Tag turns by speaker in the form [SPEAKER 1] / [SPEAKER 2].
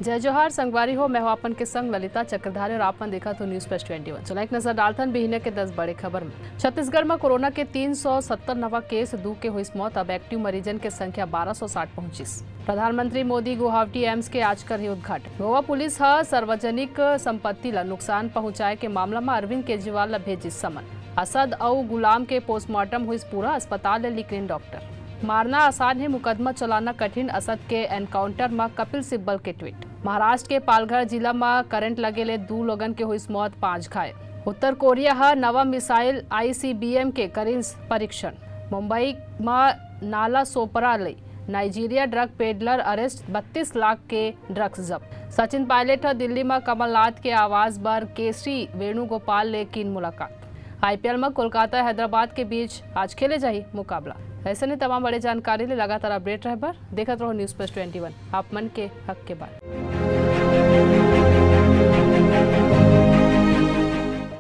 [SPEAKER 1] जय जोहार संगवारी हो। मैं हूं आपन के संग ललिता चक्रधारी और आपन देखा तो न्यूज प्लस 21। चला एक नजर डालथन बिहने के 10 बड़े खबर में। छत्तीसगढ़ में कोरोना के 370 नवा केस, 2 के हुई मौत। अब एक्टिव मरीजन के संख्या 1260 पहुंची। प्रधानमंत्री मोदी गुवाहाटी एम्स के आज कर उद्घाटन। गोवा पुलिस सार्वजनिक संपत्ति ला नुकसान पहुंचाए के मामला में अरविंद केजरीवाल ला भेजी समन। असद और गुलाम के पोस्टमार्टम हुई पूरा, अस्पताल ले लिखने डॉक्टर। मारना आसान है, मुकदमा चलाना कठिन। असद के एनकाउंटर में कपिल सिब्बल के ट्वीट। महाराष्ट्र के पालघर जिला में करंट लगेले 2 लोगन के हुई मौत, 5 घायल। उत्तर कोरिया नवा मिसाइल ICBM के करीन परीक्षण। मुंबई में नाला सोपरा ले Nigeria drug peddler arrest, 32 lakh के ड्रग्स जब्त। सचिन पायलट दिल्ली में कमलनाथ के आवास पर केसरी वेणुगोपाल ले की मुलाकात। IPL में कोलकाता हैदराबाद के बीच आज खेले जाही मुकाबला। ऐसे ने तमाम बड़े जानकारी ले लगातार अपडेट रहे बर देखत रहो न्यूज प्लस 21, आप मन के हक के बारे।